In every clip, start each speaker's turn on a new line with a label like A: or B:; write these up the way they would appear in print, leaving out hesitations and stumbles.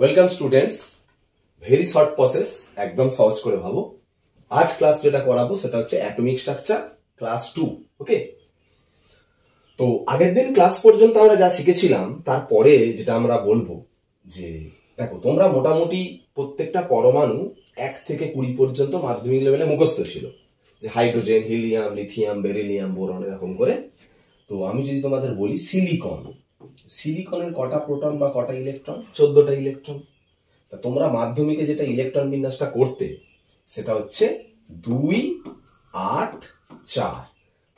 A: Welcome students. Very short process, একদম সহজ করে ভাবো। আজ ক্লাস যেটা করাবো সেটা হচ্ছে অ্যাটমিক স্ট্রাকচার ক্লাস 2। ওকে, তো আগের দিন ক্লাস পর্যন্ত আমরা যা শিখেছিলাম তারপরে যেটা আমরা বলবো যে দেখো, তোমরা মোটামুটি প্রত্যেকটা পরমাণু 1 থেকে 20 পর্যন্ত মাধ্যমিক লেভেলে মুখস্থ ছিল, যে hydrogen, helium, lithium, beryllium, boron, এরকম করে। তো আমি যদি তোমাদের বলি সিলিকনের কটা প্রোটন বা কটা ইলেকট্রন? 14টা ইলেকট্রন। তা তোমরা মাধ্যমিকে যেটা ইলেকট্রন বিন্যাসটা করতে সেটা হচ্ছে 2, 8, 4।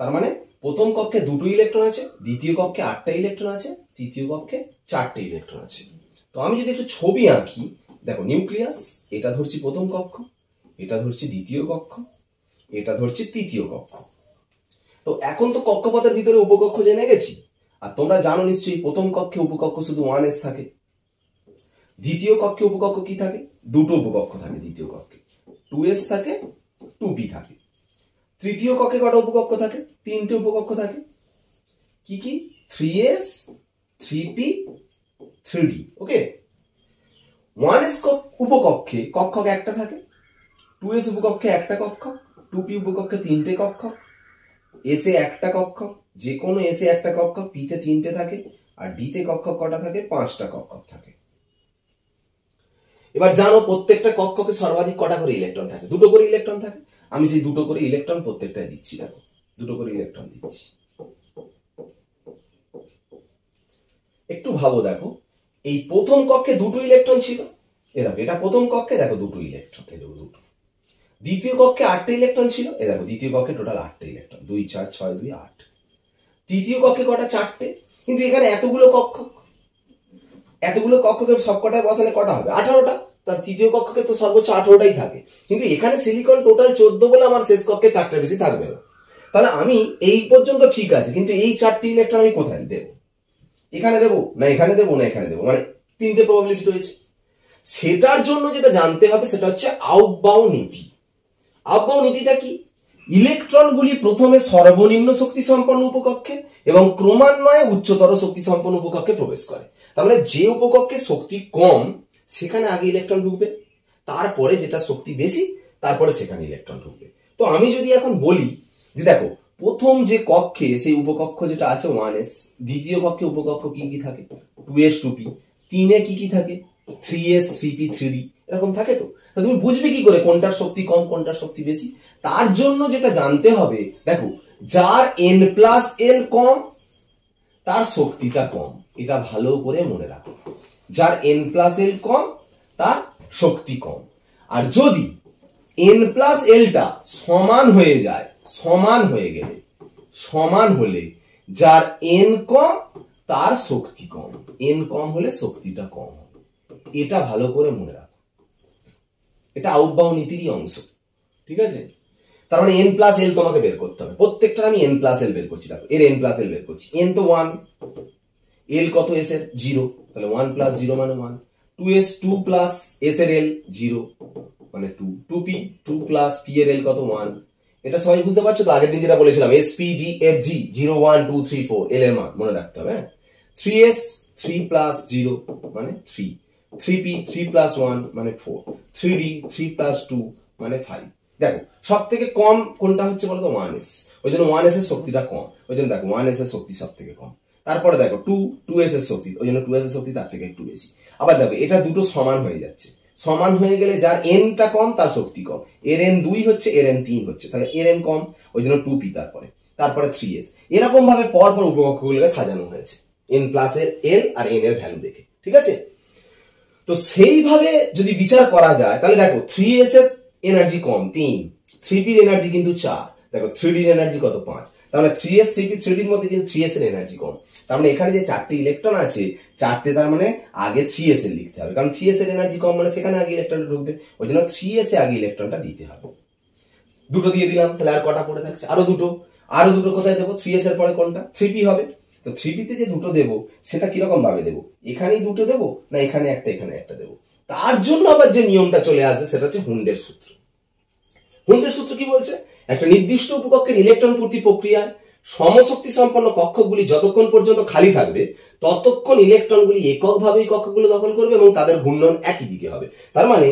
A: তার মানে প্রথম কক্ষে 2টো ইলেকট্রন আছে, দ্বিতীয় কক্ষে 8টা ইলেকট্রন আছে, তৃতীয় কক্ষে 4টে ইলেকট্রন আছে। তো আমি যদি একটু ছবি আঁকি, দেখো নিউক্লিয়াস, এটা ধরছি প্রথম কক্ষ, এটা ধরছি দ্বিতীয় কক্ষ, এটা ধরছি তৃতীয় কক্ষ। তো এখন তো কক্ষপথের ভিতরে উপকক্ষ জেনে গেছি। আর তোমরা জানো নিশ্চয়ই প্রথম কক্ষে উপকক্ষ শুধু 1s থাকে, দ্বিতীয় কক্ষে উপকক্ষ কি থাকে? 2টো উপকক্ষ থাকে দ্বিতীয় কক্ষে, 2s থাকে, 2p থাকে। তৃতীয় কক্ষে কটা উপকক্ষ থাকে? 3টে উপকক্ষ থাকে। কি কি? 3s, 3p, 3d। ওকে, 1s উপকক্ষে কক্ষক একটা থাকে, 2s উপকক্ষে একটা কক্ষ, 2p উপকক্ষে 3টে কক্ষ, s এ একটা কক্ষ, যে কোনো s এ একটা কক্ষ, p তে 3টে থাকে, আর d তে কক্ষ কটা থাকে? 5টা কক্ষ থাকে। এবার জানো প্রত্যেকটা কক্ষকে সর্বাধিক কটা করে ইলেকট্রন থাকে? 2টো করে ইলেকট্রন থাকে। আমি সেই 2টো করে ইলেকট্রন প্রত্যেকটাই দিচ্ছি। দেখো, 2টো করে ইলেকট্রন দিচ্ছি। একটু ভাবো, দেখো এই প্রথম কক্ষে 2টো ইলেকট্রন ছিল, এ দেখো এটা প্রথম কক্ষে, দেখো 2টো ইলেকট্রন, এই দেখো 2টো। দ্বিতীয় কক্ষে 8টে ইলেকট্রন ছিল, এ দেখো দ্বিতীয় কক্ষে টোটাল 8টে ইলেকট্রন, 2, 4, 6, 2, 8। তৃতীয় কক্ষে কটা? 4টে। কিন্তু এখানে এতগুলো কক্ষকে সবকটায় বসালে কটা হবে? 18টা। তার তৃতীয় কক্ষকে তো সর্বোচ্চ 18টাই থাকে, কিন্তু এখানে সিলিকন টোটাল 14 বলে আমার শেষ কক্ষে 4টে বেশি থাকবে না। তাহলে আমি এই পর্যন্ত ঠিক আছে, কিন্তু এই 4টি ইলেকট্রন আমি কোথায় দেব? এখানে দেবো না এখানে দেবো না এখানে দেবো, মানে 3টে প্রবাবিলিটি রয়েছে। সেটার জন্য যেটা জানতে হবে সেটা হচ্ছে আউটবাউ নীতি। আউটবাউ নীতিটা কি? ইলেকট্রনগুলি প্রথমে সর্বনিম্ন শক্তি সম্পন্ন উপকক্ষে এবং ক্রমান্বয়ে উচ্চতর শক্তি সম্পন্ন উপকক্ষে প্রবেশ করে। তার মানে যে উপকক্ষে শক্তি কম সেখানে আগে ইলেকট্রন ঢুকবে, তারপরে যেটা শক্তি বেশি তারপরে সেখানে ইলেকট্রন ঢুকবে। তো আমি যদি এখন বলি যে দেখো, প্রথম যে কক্ষে সেই উপকক্ষ যেটা আছে 1s, দ্বিতীয় কক্ষে উপকক্ষ কি কি থাকে? 2s, 2p, 3 কি কি থাকে? 3s, 3p, 3d, এরকম থাকে। তো তুমি বুঝবে কি করে কোনটার শক্তি কম কোনটার শক্তি বেশি? তার জন্য যেটা জানতে হবে, দেখো যার n+l কম তার শক্তিটা কম, এটা ভালো করে মনে রাখো। যার n+l কম তার শক্তি কম। আর যদি n+lটা সমান হয়ে যায়, সমান হলে যার n কম তার শক্তি কম, n কম হলে শক্তিটা কম হবে। এটা ভালো করে মনে রাখো, এটা আউটবাউ নীতিরই অংশ। ঠিক আছে? তার মানে n+l তোমাকে বের করতে হবে। প্রত্যেকটা আমি n+l বের করছি। দেখো এর n+l বের করছি। n তো 1, l কত? s এর 0, তাহলে 1 + 0 মানে 1। 2s, 2 + s এর l 0 মানে 2। 2p, 2 + p এর l কত? 1। এটা সবাই বুঝতে পারছো তো? আগের দিন যেটা বলেছিলাম s p d f g 0 1 2 3 4 l এর মান মনে রাখতে হবে। 3s, 3 + 0 মানে 3, 3p, 3 + 1 মানে 4, 3d, 3 + 2 মানে 5। দেখো সব থেকে কম কোনটা হচ্ছে বলো তো? 1s। ওই জন্য 1s এর শক্তিটা কম, ওই জন্য দেখো 1s এর শক্তি সব থেকে কম। তারপরে দেখো 2s এর শক্তি, ওই জন্য 2s এর শক্তি তার থেকে একটু বেশি। আবার দেখো এটা দুটো সমান হয়ে যাচ্ছে, সমান হয়ে গেলে যার n-টা কম তার শক্তি কম। এর n 2 হচ্ছে, এর n 3 হচ্ছে, তাহলে এর n কম, ওই জন্য 2p, তারপরে 3s। এরকম ভাবে পরপর উপকক্ষগুলোকে সাজানো হয়েছে n+l আর n এর ভ্যালু দেখে। ঠিক আছে? তো সেইভাবে যদি বিচার করা যায় তাহলে দেখো 3s এর এনার্জি কম 3, 3p এর এনার্জি কিন্তু 4, দেখো 3d এর এনার্জি কত? 5। তার মানে 3s, 3p, 3d এর মধ্যে কিন্তু 3s এর এনার্জি কম। তার মানে এখানে যে 4টে ইলেকট্রন আছে, 4টে, তার মানে আগে 3s এর লিখতে হবে, কারণ 3s এর এনার্জি কম মানে সেখানে আগে ইলেকট্রনটা ঢুকবে, ওই জন্য 3s এ আগে ইলেকট্রনটা দিতে হবে। 2টো দিয়ে দিলাম, তাহলে আর কটা পড়ে থাকছে? আরো দুটো কোথায় দেবো? 3s এর পরে কোনটা? 3p হবে। তো 3p তে যে 2টো দেবো সেটা কিরকম ভাবে দেবো? এখানেই 2টো দেবো না এখানে একটা এখানে একটা দেবো? তার জন্য আবার যে নিয়মটা চলে আসবে সেটা হচ্ছে হুন্ডের সূত্র। হুন্ডের সূত্র কি বলছে? একটা নির্দিষ্ট উপকক্ষের ইলেকট্রন পূর্তি প্রক্রিয়ায় সমশক্তি সম্পন্ন কক্ষগুলি যতক্ষণ পর্যন্ত খালি থাকবে ততক্ষণ ইলেকট্রনগুলি এককভাবেই কক্ষগুলো দখল করবে এবং তাদের ঘূর্ণন একই দিকে হবে। তার মানে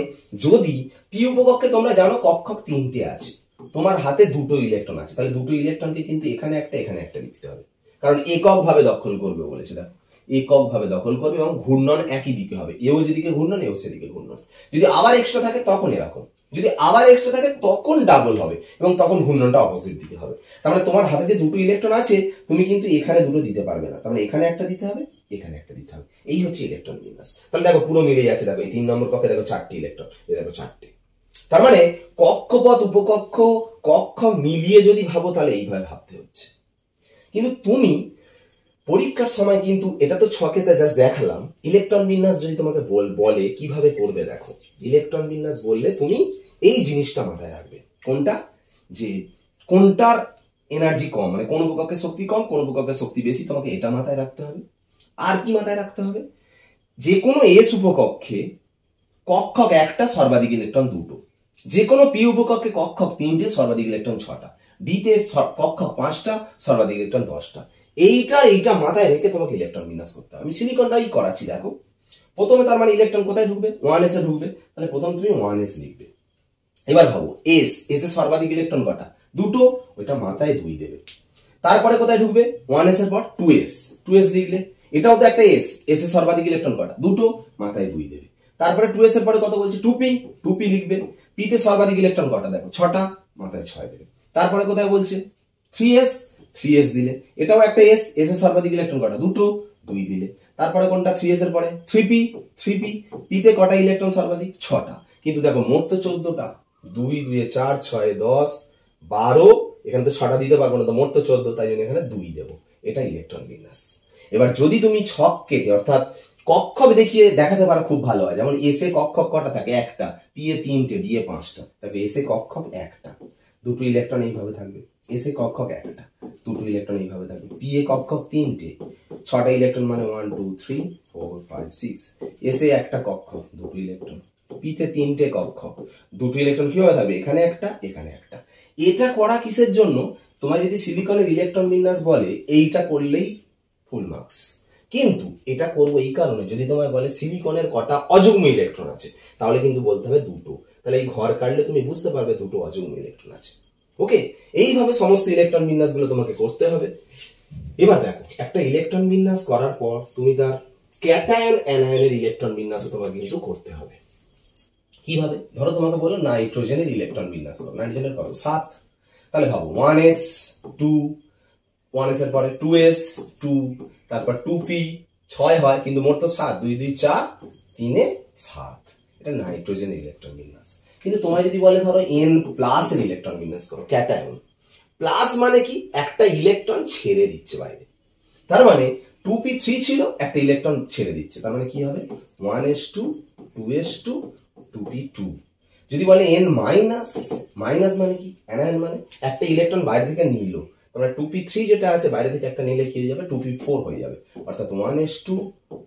A: যদি পি উপকক্ষে তোমরা জানো কক্ষক তিনটে আছে, তোমার হাতে দুটো ইলেকট্রন আছে, তাহলে দুটো ইলেকট্রনকে কিন্তু এখানে একটা লিখতে হবে, কারণ এককভাবে দখল করবে বলেছে। দেখো এককভাবে দখল করবে এবং ঘূর্ণন একই দিকে হবে, এও যেদিকে ঘূর্ণন এও সেদিকে ঘূর্ণন। যদি আবার এক্সট্রা থাকে তখন এরকম, যদি আবার এক্সট্রা থাকে তখন ডাবল হবে এবং তখন ঘূর্ণনটা অপোজিট দিকে হবে। তার মানে তোমার হাতে যে দুটো ইলেকট্রন আছে তুমি কিন্তু এখানে দুটো দিতে পারবে না, তার মানে এখানে একটা দিতে হবে, এখানে একটা দিতে হবে। এই হচ্ছে ইলেকট্রন বিন্যাস। তাহলে দেখো পুরো মিলে যাচ্ছে। দেখো এই 3 নম্বর কক্ষে দেখো 4টি ইলেকট্রন, এই দেখো 4টে। তার মানে কক্ষপথ উপকক্ষ কক্ষ মিলিয়ে যদি ভাবো তাহলে এইভাবে ভাবতে হচ্ছে। কিন্তু তুমি পরীক্ষার সময় কিন্তু এটা তো ছকেতে জাস্ট দেখালাম, ইলেকট্রন বিন্যাস যদি তোমাকে বলে কিভাবে করবে, দেখো ইলেকট্রন বিন্যাস বললে তুমি এই জিনিসটা মাথায় রাখবে, কোনটা, যে কোনটার এনার্জি কম, মানে কোন উপকক্ষের শক্তি কম কোন উপকক্ষের শক্তি বেশি, তোমাকে এটা মাথায় রাখতে হবে। আর কি মাথায় রাখতে হবে, যে কোনো এস উপকক্ষে কক্ষক একটা সর্বাধিক ইলেকট্রন দুটো, যে কোনো পি উপকক্ষে কক্ষক 3টে সর্বাধিক ইলেকট্রন 6টা, ডিতে কক্ষক 5টা সর্বাধিক ইলেকট্রন 10টা। এইটা মাথায় রেখে তোমাকে ইলেকট্রন বিন্যাস করতে হবে। আমি সিলিকনটাই করাচ্ছি। দেখো প্রথমে তার মানে ইলেকট্রন কোথায় ঢুকবে, 1s এ ঢুকবে, তাহলে প্রথম তুমি 1s লিখবে। এবার ভাবো এস এর সর্বাধিক ইলেকট্রন কটা, দুটো, ওইটা মাথায় 2 দেবে। তারপরে কোথায় ঢুকবে, 1s এর পর 2s লিখলে, এটাও তো একটা এস এর সর্বাধিক ইলেকট্রন কটা, দুটো, মাথায় 2 দেবে। তারপরে 2s এর পরে কত বলছে, 2p লিখবে। পি তে সর্বাধিক ইলেকট্রন কটা, দেখো 6টা, মাথায় 6 দেবে। তারপরে কোথায় বলছে 3s দিলে, এটাও একটা এস এর সর্বাধিক ইলেকট্রন কটা, দুটো, 2 দিলে। তারপরে কোনটা, 3s এর পরে 3p পি তে কটা ইলেকট্রন সর্বাধিক, 6টা। কিন্তু দেখো মোট তো 14টা, 2 2 4 6 10 12, এখানে তো 6টা দিতে পারবো না, তো মোট তো 14, তাই জন্য এখানে 2 দেবো। এটা ইলেকট্রন বিন্যাস। এবার যদি তুমি ছক কেটে অর্থাৎ কক্ষক দেখিয়ে দেখাতে পারো খুব ভালো হয়, যেমন এস এ কক্ষক কটা থাকে, একটা, পি এ 3টে, ডি এ 5টা, তারপরে এস এ কক্ষক একটা, দুটো ইলেকট্রন এইভাবে থাকবে, এস এ কক্ষক একটা, দুটো ইলেকট্রন এইভাবে থাকবে, পি এ কক্ষক 3টে, 6টা ইলেকট্রন মানে 1 2 3 4 5 6, এস এ একটা কক্ষক, দুটো ইলেকট্রন, পি তে 3টে কক্ষক, দুটো ইলেকট্রন কিভাবে থাকবে, এখানে একটা এখানে একটা। এটা করা কিসের জন্য, তোমার যদি সিলিকনের ইলেকট্রন বিন্যাস বলে এইটা করলেই ফুল মার্কস। কিন্তু এটা করবো এই কারণে, যদি তোমায় বলে সিলিকনের কটা অযুগ্ম ইলেকট্রন আছে, তাহলে কিন্তু বলতে হবে দুটো, তাহলে এই ঘর কাটলে তুমি বুঝতে পারবে দুটো অযুগ্ম ইলেকট্রন আছে। ওকে, এইভাবে সমস্ত ইলেকট্রন বিন্যাসগুলো তোমাকে করতে হবে। এবার দেখো একটা ইলেকট্রন বিন্যাস করার পর তুমি তার ক্যাটায়ন অ্যানায়নের ইলেকট্রন বিন্যাসও তোমাকে কিন্তু করতে হবে। কিভাবে, ধরো তোমাকে বলো নাইট্রোজেনের ইলেকট্রন বিন্যাস করো, নাইট্রোজেনের কত, 7, তাহলে ভাবো 1s 2, 1s এর পরে 2s 2, তারপর 2p 6 হয়, কিন্তু মোট তো 7, 2 2 4 3 এ 7, এটা নাইট্রোজেনের ইলেকট্রন বিন্যাস। কিন্তু তোমায় যদি বলে ধরো n প্লাস এর ইলেকট্রন বিন্যাস করো, ক্যাটায়ন প্লাস মানে কি, একটা ইলেকট্রন ছেড়ে দিচ্ছে বাইরে, তার মানে 2p3 ছিল, একটা ইলেকট্রন ছেড়ে দিচ্ছে, তার মানে কি হবে 1s2 2s2 2p2। যদি বলে n মাইনাস, মাইনাস মানে কি, অ্যানায়ন মানে একটা ইলেকট্রন বাইরে থেকে নিল, তাহলে 2p3 যেটা আছে বাইরে থেকে একটা নিলে কি হয়ে যাবে, 2p4 হয়ে যাবে, অর্থাৎ 1s2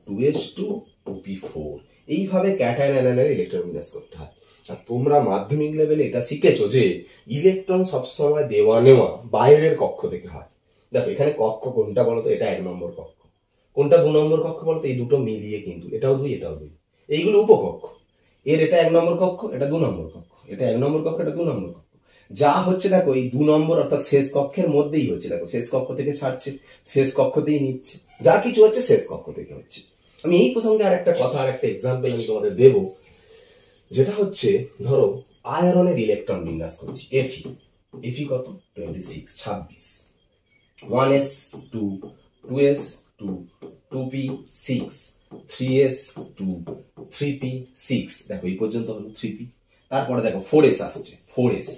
A: 2s2 2p4। এইভাবে ক্যাটায়ন অ্যানায়নের ইলেকট্রন বিন্যাস করতে হয়। আর তোমরা মাধ্যমিক লেভেলে এটা শিখেছো যে ইলেকট্রন সবসময় দেওয়া নেওয়া বাইরের কক্ষ থেকে হয়। দেখো এখানে কক্ষ কোনটা বলতো, এটা 1 নম্বর কক্ষ, কোনটা 2 নম্বর কক্ষ বলতো, এই দুটো মিলিয়ে কিন্তু, এটাও 2 এটাও 2, এইগুলো উপকক্ষ। এর এটা 1 নম্বর কক্ষ, এটা 2 নম্বর কক্ষ, এটা 1 নম্বর কক্ষ, এটা 2 নম্বর কক্ষ। যা হচ্ছে দেখো এই 2 নম্বর অর্থাৎ শেষ কক্ষের মধ্যেই হচ্ছে, দেখো শেষ কক্ষ থেকে ছাড়ছে, শেষ কক্ষতেই নিচ্ছে, যা কিছু হচ্ছে শেষ কক্ষ থেকে হচ্ছে। আমি এই প্রসঙ্গে আর একটা কথা, আর একটা এক্সাম্পল আমি তোমাদের দেব, যেটা হচ্ছে ধরো আয়রনের ইলেকট্রন বিন্যাস করছি, এফি কত 26, 1s 2 2s 2 2p 6 3s 2 3p 6, দেখো এই পর্যন্ত হলো 3p। তারপরে দেখো 4s আসছে, 4s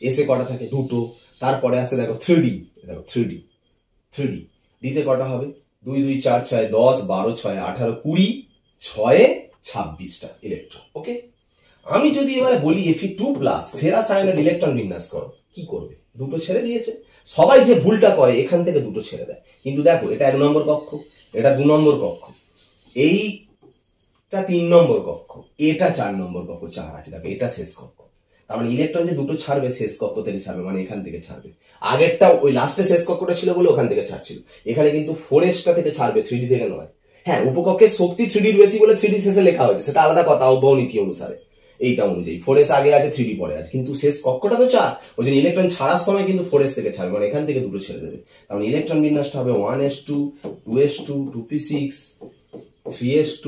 A: এসে কটা থাকে, দুটো। তারপরে আসে দেখো 3d, দেখো 3d ডিতে কটা হবে, 2 2 4 6 10 12 6 18 20 6 26টা ইলেকট্রন। ওকে, আমি যদি এবারে বলি Fe2 প্লাস ফেরাস আয়নের ইলেকট্রন বিন্যাস করো, কি করবে, দুটো ছেড়ে দিয়েছে। সবাই যে ভুলটা করে এখান থেকে দুটো ছেড়ে দেয়, কিন্তু দেখো এটা 1 নম্বর কক্ষ, এটা 2 নম্বর কক্ষ, এইটা 3 নম্বর কক্ষ, এটা 4 নম্বর কক্ষ, 4 আছে, দেখো এটা শেষ কক্ষ। তার মানে ইলেকট্রন যে দুটো ছাড়বে শেষ কক্ষ থেকে ছাড়বে, মানে এখান থেকে ছাড়বে। আগেরটা ওই লাস্টে শেষ কক্ষটা ছিল বলে ওখান থেকে ছাড়ছিল, এখানে কিন্তু 4s থেকে ছাড়বে, 3d থেকে নয়। হ্যাঁ, উপকক্ষের শক্তি 3d বেশি বলে 3d শেষে লেখা হয়েছে, সেটা আলাদা কথা আহ্বাও নীতি অনুসারে এইটা অনুযায়ী। 4s আগে আছে, 3d পরে আছে, কিন্তু শেষ কক্ষটা তো 4, ওই জন্য ইলেকট্রন ছাড়ার সময় কিন্তু 4s থেকে ছাড়বে, মানে এখান থেকে দুটো ছেড়ে দেবে। তার মানে ইলেকট্রন বিন্যাসটা হবে 1s2 2s2 2p6 3s2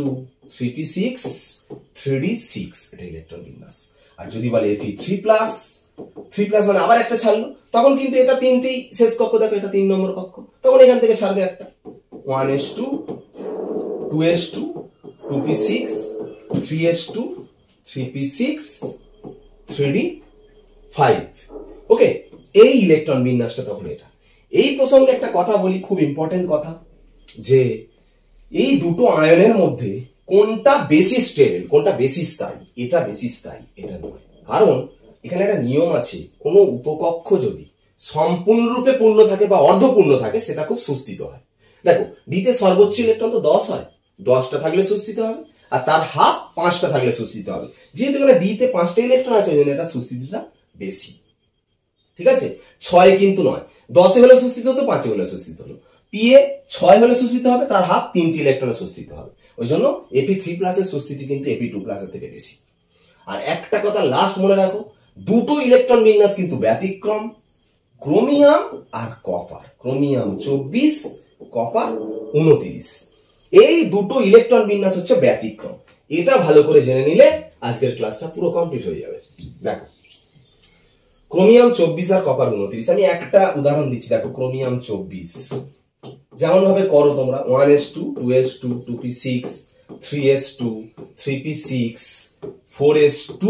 A: 3p6 3d6, এটা ইলেকট্রন বিন্যাস। আর যদি বলে Fe3+, 3+ মানে আবার একটা ছাড়লো, তখন কিন্তু এটা তিনটেই শেষ কক্ষ, দেখো এটা 3 নম্বর কক্ষ, তখন এখান থেকে ছাড়বে একটা 1s2 2s2 2p6 3s2 3p6 3d5। ওকে, এই ইলেকট্রন বিন্যাসটা তখন এটা। এই প্রসঙ্গে একটা কথা বলি, খুব ইম্পর্টেন্ট কথা, যে এই দুটো আয়নের মধ্যে কোনটা বেশি স্টেবল, কোনটা বেশি স্থায়ী, এটা বেশি স্থায়ী, এটা নয়। কারণ এখানে একটা নিয়ম আছে, কোনো উপকক্ষ যদি সম্পূর্ণরূপে পূর্ণ থাকে বা অর্ধপূর্ণ থাকে সেটা খুব সুস্থিত হয়। দেখো ডিতে সর্বোচ্চ ইলেকট্রন তো 10 হয়, 10টা থাকলে সুস্থিত হবে, আর তার হাফ 5টা থাকলে সুস্থিত হবে। যেহেতু এখানে ডিতে 5টা ইলেকট্রন আছে ওই জন্য এটা সুস্থিতিটা বেশি, ঠিক আছে। 6 কিন্তু নয়, 10 হলে সুস্থিত হতো, 5 হলে সুস্থিত হলো। পিএ 6 হলে সুস্থিত হবে, তার হাফ 3টি ইলেকট্রনে সুস্থিত হবে, ওই জন্য Fe3+ এর সুস্থিতি কিন্তু Fe2+ এর থেকে বেশি। আর একটা কথা লাস্ট মনে রাখো, দুটো ইলেকট্রন বিন্যাস কিন্তু ব্যতিক্রম, ক্রোমিয়াম আর কপার, ক্রোমিয়াম 24 কপার 29, এই দুটো ইলেকট্রন বিন্যাস হচ্ছে ব্যতিক্রম। এটা ভালো করে জেনে নিলে আজকের ক্লাসটা পুরো কমপ্লিট হয়ে যাবে। দেখো ক্রোমিয়াম 24 আর কপার 29, আমি একটা উদাহরণ দিচ্ছি। দেখো ক্রোমিয়াম 24 যেমন ভাবে করো তোমরা, 1s2 2s2 2p6 3s2 3p6 4s2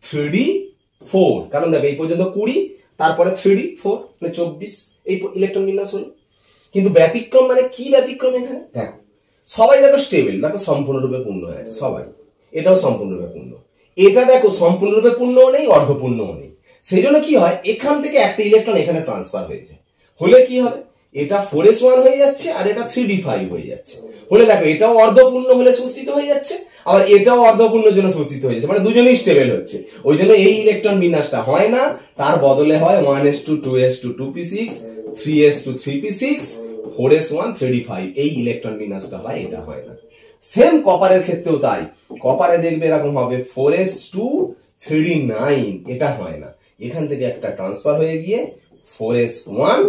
A: 3d4, কারণ দেখো এই পর্যন্ত 20, তারপরে 3d4 মানে 24, এই ইলেকট্রন বিন্যাস হলো। কিন্তু ব্যতিক্রম মানে কি ব্যতিক্রম এখানে? দেখো সবাই দেখো স্টেবল, দেখো সম্পূর্ণরূপে পূর্ণ হয়ে আছে সবাই, এটাও সম্পূর্ণরূপে পূর্ণ, এটা দেখো সম্পূর্ণরূপে পূর্ণও নেই অর্ধপূর্ণও নেই। সেই জন্য কি হয়, এখান থেকে একটা ইলেকট্রন এখানে ট্রান্সফার হয়ে যায়, হলে কি হবে, এটা 4s1 হয়ে যাচ্ছে আর এটা 3d5 হয়ে যাচ্ছে। হলে দেখো এটাও অর্ধপূর্ণ হলে সুস্থিত হয়ে যাচ্ছে, আবার এটাও অর্ধপূর্ণের জন্য সুস্থিত হয়ে যাচ্ছে, মানে দুজনেই স্টেবল হচ্ছে। ওই জন্য এই ইলেকট্রন বিন্যাসটা হয় না, তার বদলে হয় 1s2 2s2 2p6 3s2 3p6 4s1 3d5, এই ইলেকট্রন বিন্যাসটা হয়, এটা হয় না। সেম কপারের ক্ষেত্রেও তাই, কপারে দেখবে এরকম হবে 4s2 3d9, এটা হয় না, এখান থেকে একটা ট্রান্সফার হয়ে গিয়ে 4s1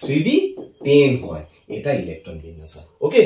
A: 3d10 হয়, এটা ইলেকট্রন বিন্যাস হয়। ওকে।